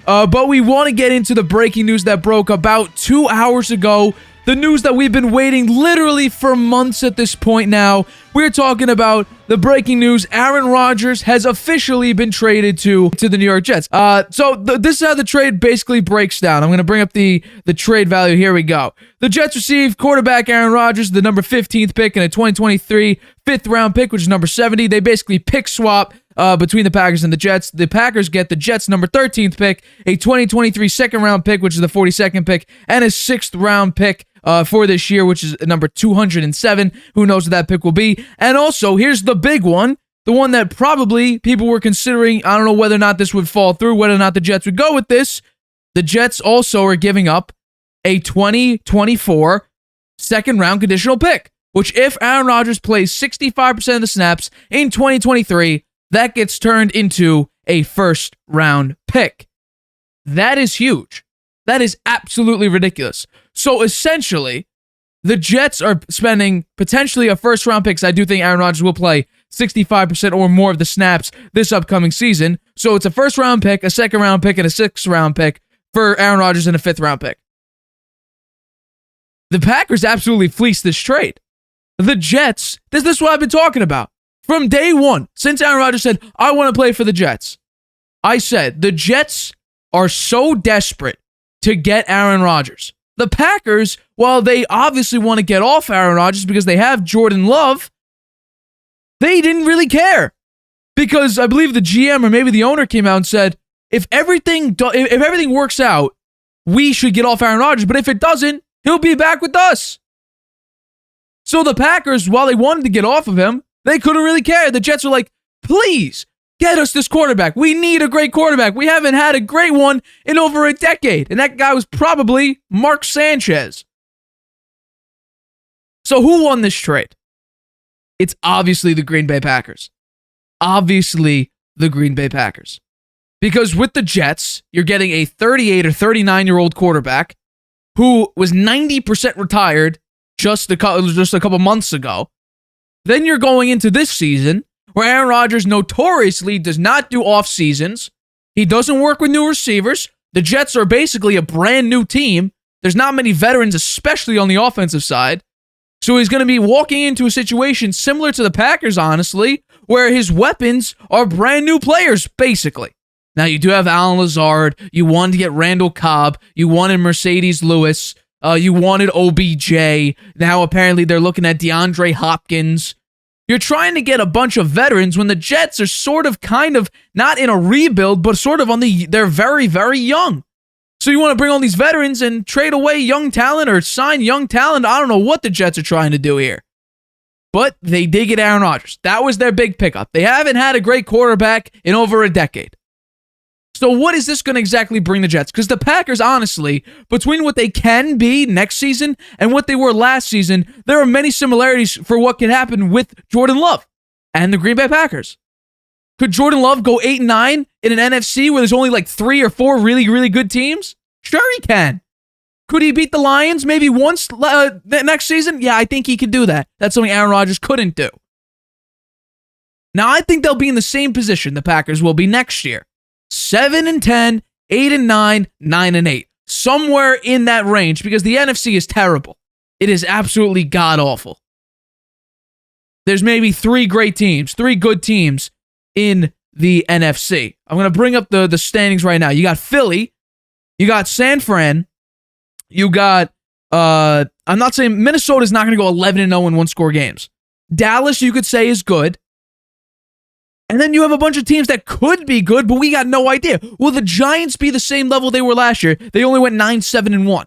But we want to get into the breaking news that broke about 2 hours ago. The news that we've been waiting literally for months at this point now. We're talking about the breaking news. Aaron Rodgers has officially been traded to the New York Jets. This is how the trade basically breaks down. I'm going to bring up the trade value. Here we go. The Jets receive quarterback Aaron Rodgers, the number 15th pick, and a 2023 5th-round pick, which is number 70. They basically pick swap between the Packers and the Jets. The Packers get the Jets' number 13th pick, a 2023 second-round pick, which is the 42nd pick, and a 6th-round pick for this year, which is number 207. Who knows what that pick will be? And also, here's the big one, the one that probably people were considering. I don't know whether or not this would fall through, whether or not the Jets would go with this. The Jets also are giving up a 2024 second-round conditional pick, which if Aaron Rodgers plays 65% of the snaps in 2023, that gets turned into a first-round pick. That is huge. That is absolutely ridiculous. So essentially, the Jets are spending potentially a first-round pick. I do think Aaron Rodgers will play 65% or more of the snaps this upcoming season. So it's a first-round pick, a second-round pick, and a 6th-round pick for Aaron Rodgers and a 5th-round pick. The Packers absolutely fleeced this trade. The Jets, this is what I've been talking about. From day one, since Aaron Rodgers said, I want to play for the Jets, I said, the Jets are so desperate to get Aaron Rodgers. The Packers, while they obviously want to get off Aaron Rodgers because they have Jordan Love, they didn't really care. Because I believe the GM or maybe the owner came out and said, if everything works out, we should get off Aaron Rodgers. But if it doesn't, he'll be back with us. So the Packers, while they wanted to get off of him, they couldn't really care. The Jets were like, please, get us this quarterback. We need a great quarterback. We haven't had a great one in over a decade. And that guy was probably Mark Sanchez. So who won this trade? It's obviously the Green Bay Packers. Obviously the Green Bay Packers. Because with the Jets, you're getting a 38 or 39-year-old quarterback who was 90% retired just a couple months ago. Then you're going into this season where Aaron Rodgers notoriously does not do off seasons. He doesn't work with new receivers. The Jets are basically a brand new team. There's not many veterans, especially on the offensive side. So he's going to be walking into a situation similar to the Packers, honestly, where his weapons are brand new players, basically. Now, you do have Alan Lazard. You wanted to get Randall Cobb. You wanted Mercedes Lewis. You wanted OBJ. Now, apparently, they're looking at DeAndre Hopkins. You're trying to get a bunch of veterans when the Jets are sort of kind of not in a rebuild, but sort of they're very, very young. So you want to bring all these veterans and trade away young talent or sign young talent? I don't know what the Jets are trying to do here. But they did get Aaron Rodgers. That was their big pickup. They haven't had a great quarterback in over a decade. So what is this going to exactly bring the Jets? Because the Packers, honestly, between what they can be next season and what they were last season, there are many similarities for what can happen with Jordan Love and the Green Bay Packers. Could Jordan Love go 8-9 in an NFC where there's only like 3 or 4 really, really good teams? Sure he can. Could he beat the Lions maybe once next season? Yeah, I think he could do that. That's something Aaron Rodgers couldn't do. Now, I think they'll be in the same position the Packers will be next year. 7-10, 8-9, 9-8. Somewhere in that range because the NFC is terrible. It is absolutely god-awful. There's maybe 3 great teams, 3 good teams in the NFC. I'm going to bring up the standings right now. You got Philly. You got San Fran. You got, I'm not saying Minnesota's not going to go 11-0 in one-score games. Dallas, you could say, is good. And then you have a bunch of teams that could be good, but we got no idea. Will the Giants be the same level they were last year? They only went 9-7-1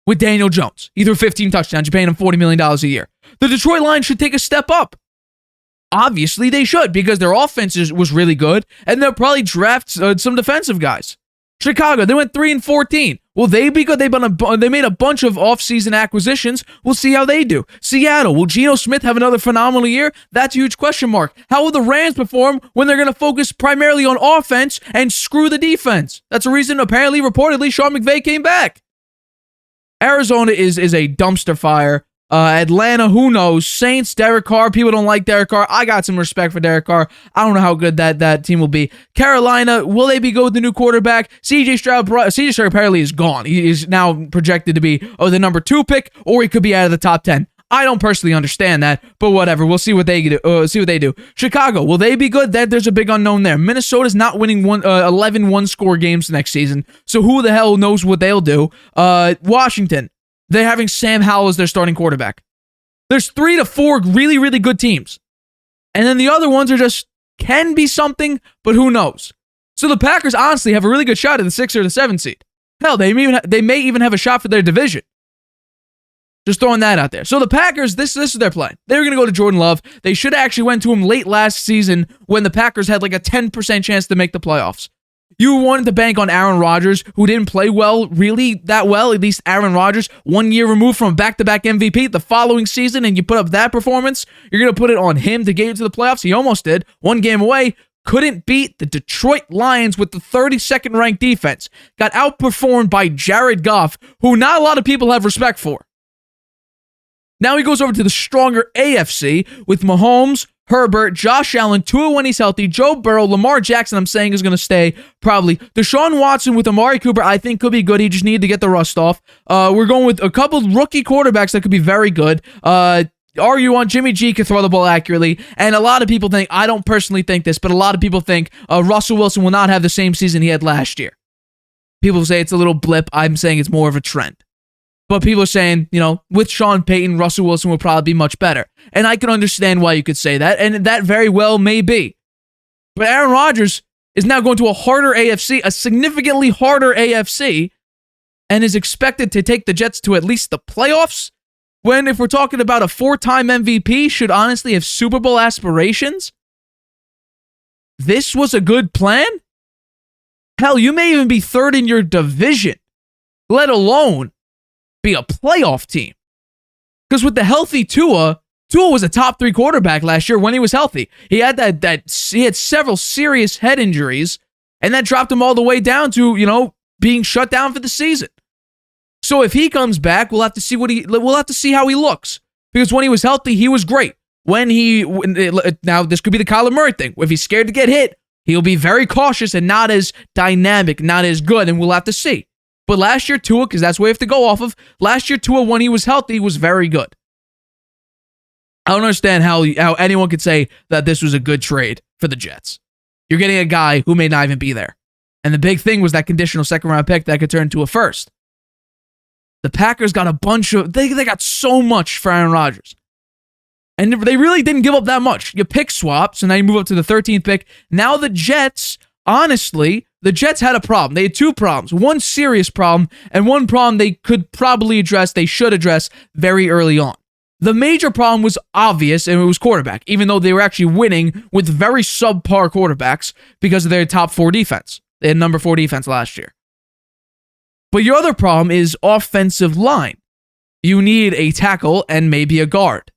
with Daniel Jones. He threw 15 touchdowns. You're paying him $40 million a year. The Detroit Lions should take a step up. Obviously, they should because their offense was really good, and they'll probably draft some defensive guys. Chicago, they went 3-14. Will they be good? They made a bunch of offseason acquisitions. We'll see how they do. Seattle, will Geno Smith have another phenomenal year? That's a huge question mark. How will the Rams perform when they're going to focus primarily on offense and screw the defense? That's a reason, apparently, reportedly, Sean McVay came back. Arizona is a dumpster fire. Atlanta, who knows? Saints, Derek Carr. People don't like Derek Carr. I got some respect for Derek Carr. I don't know how good that team will be. Carolina, will they be good with the new quarterback? CJ Stroud apparently is gone. He is now projected to be the number 2 pick, or he could be out of the top 10. I don't personally understand that, but whatever. We'll see what they do. Chicago, will they be good? There's a big unknown there. Minnesota's not winning 11 one-score games next season, so who the hell knows what they'll do? Washington, they're having Sam Howell as their starting quarterback. There's 3 to 4 really, really good teams. And then the other ones are just can be something, but who knows? So the Packers honestly have a really good shot at the 6 or the 7 seed. Hell, they may even have a shot for their division. Just throwing that out there. So the Packers, this is their plan. They were going to go to Jordan Love. They should have actually went to him late last season when the Packers had like a 10% chance to make the playoffs. You wanted to bank on Aaron Rodgers, who didn't play really that well, at least Aaron Rodgers, 1 year removed from back-to-back MVP the following season, and you put up that performance, you're going to put it on him to get you to the playoffs? He almost did. 1 game away. Couldn't beat the Detroit Lions with the 32nd ranked defense. Got outperformed by Jared Goff, who not a lot of people have respect for. Now he goes over to the stronger AFC with Mahomes, Herbert, Josh Allen, Tua when he's healthy, Joe Burrow, Lamar Jackson, I'm saying is going to stay probably. Deshaun Watson with Amari Cooper, I think could be good. He just needed to get the rust off. We're going with a couple rookie quarterbacks that could be very good. Argue on Jimmy G can throw the ball accurately, and a lot of people think, I don't personally think this, but a lot of people think Russell Wilson will not have the same season he had last year. People say it's a little blip. I'm saying it's more of a trend. But people are saying, with Sean Payton, Russell Wilson will probably be much better. And I can understand why you could say that, and that very well may be. But Aaron Rodgers is now going to a harder AFC, a significantly harder AFC, and is expected to take the Jets to at least the playoffs, when if we're talking about a 4-time MVP, should honestly have Super Bowl aspirations. This was a good plan? Hell, you may even be 3rd in your division, let alone be a playoff team. Because with the healthy Tua was a top 3 quarterback last year when he was healthy. He had he had several serious head injuries, and that dropped him all the way down to, being shut down for the season. So if he comes back, we'll have to see how he looks. Because when he was healthy, he was great. Now this could be the Kyler Murray thing. If he's scared to get hit, he'll be very cautious and not as dynamic, not as good, and we'll have to see. But last year, Tua, because that's what we have to go off of, last year, Tua, when he was healthy, was very good. I don't understand how anyone could say that this was a good trade for the Jets. You're getting a guy who may not even be there. And the big thing was that conditional 2nd-round pick that could turn into a 1st. The Packers got a bunch of... They got so much for Aaron Rodgers. And they really didn't give up that much. You pick swap, so now you move up to the 13th pick. Now the Jets, honestly... The Jets had a problem. They had 2 problems. One serious problem, and one problem they could probably address, they should address very early on. The major problem was obvious, and it was quarterback, even though they were actually winning with very subpar quarterbacks because of their top 4 defense. They had number 4 defense last year. But your other problem is offensive line. You need a tackle and maybe a guard.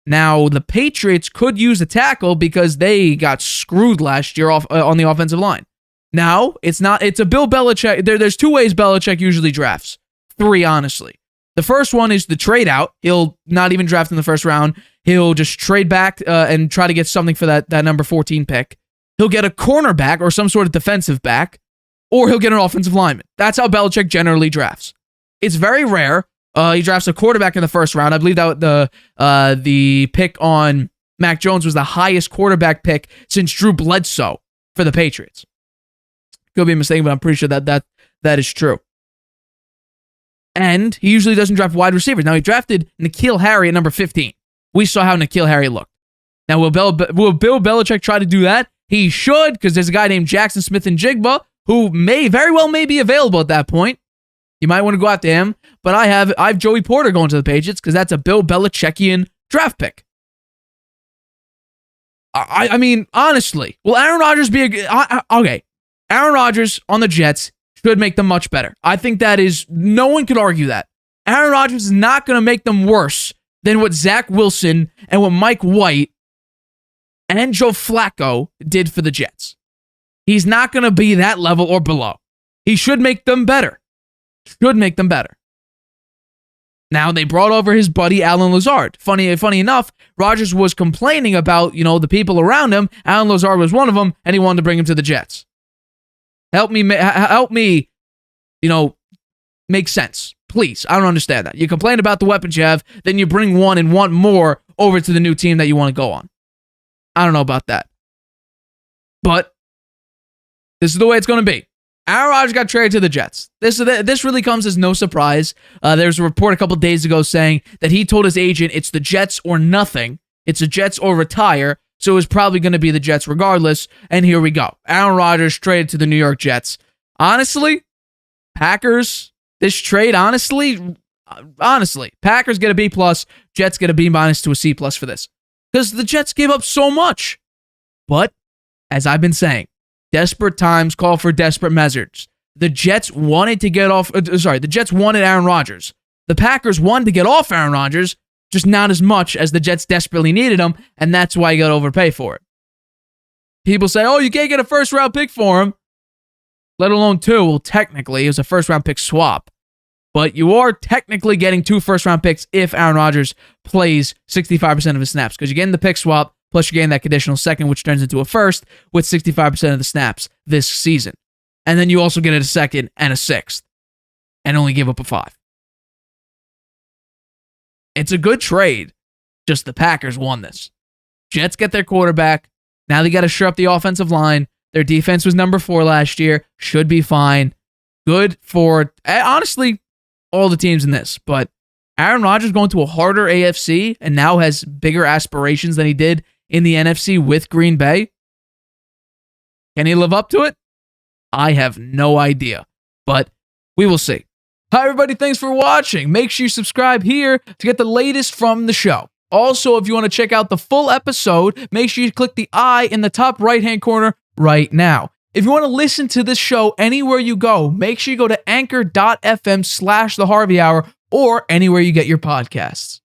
Now, the Patriots could use a tackle because they got screwed last year on the offensive line. Now, it's a Bill Belichick. There's 2 ways Belichick usually drafts. 3, honestly. The first one is the trade out. He'll not even draft in the first round. He'll just trade back and try to get something for that number 14 pick. He'll get a cornerback or some sort of defensive back, or he'll get an offensive lineman. That's how Belichick generally drafts. It's very rare. He drafts a quarterback in the first round. I believe that the pick on Mac Jones was the highest quarterback pick since Drew Bledsoe for the Patriots. Could be a mistake, but I'm pretty sure that is true. And he usually doesn't draft wide receivers. Now, he drafted N'Keal Harry at number 15. We saw how N'Keal Harry looked. Now, will Bill Belichick try to do that? He should, because there's a guy named Jackson Smith-Njigba who very well be available at that point. You might want to go after him, but I have Joey Porter going to the Patriots because that's a Bill Belichickian draft pick. I mean, honestly, will Aaron Rodgers be okay? Aaron Rodgers on the Jets should make them much better. I think that is, no one could argue that. Aaron Rodgers is not going to make them worse than what Zach Wilson and what Mike White and Joe Flacco did for the Jets. He's not going to be that level or below. He should make them better. Should make them better. Now, they brought over his buddy, Alan Lazard. Funny enough, Rodgers was complaining about, the people around him. Alan Lazard was one of them, and he wanted to bring him to the Jets. Help me, make sense. Please, I don't understand that. You complain about the weapons you have, then you bring one and want more over to the new team that you want to go on. I don't know about that. But this is the way it's going to be. Aaron Rodgers got traded to the Jets. This really comes as no surprise. There's a report a couple days ago saying that he told his agent it's the Jets or nothing. It's the Jets or retire. So it was probably going to be the Jets regardless. And here we go. Aaron Rodgers traded to the New York Jets. Honestly, Packers, this trade, honestly, Packers get a B+, Jets get a B- to a C+ for this. Because the Jets gave up so much. But, as I've been saying, desperate times call for desperate measures. The Jets wanted to get off, the Jets wanted Aaron Rodgers. The Packers wanted to get off Aaron Rodgers, just not as much as the Jets desperately needed him, and that's why you got to overpay for it. People say, oh, you can't get a first-round pick for him, let alone 2. Well, technically, it was a first-round pick swap. But you are technically getting 2 first-round picks if Aaron Rodgers plays 65% of his snaps, because you're getting the pick swap, plus you're getting that conditional second, which turns into a first with 65% of the snaps this season. And then you also get a second and a sixth, and only give up a 5. It's a good trade, just the Packers won this. Jets get their quarterback. Now they got to shore up the offensive line. Their defense was number 4 last year. Should be fine. Good for, honestly, all the teams in this. But Aaron Rodgers going to a harder AFC and now has bigger aspirations than he did in the NFC with Green Bay. Can he live up to it? I have no idea, but we will see. Hi, everybody. Thanks for watching. Make sure you subscribe here to get the latest from the show. Also, if you want to check out the full episode, make sure you click the I in the top right-hand corner right now. If you want to listen to this show anywhere you go, make sure you go to anchor.fm/The Harvey Hour or anywhere you get your podcasts.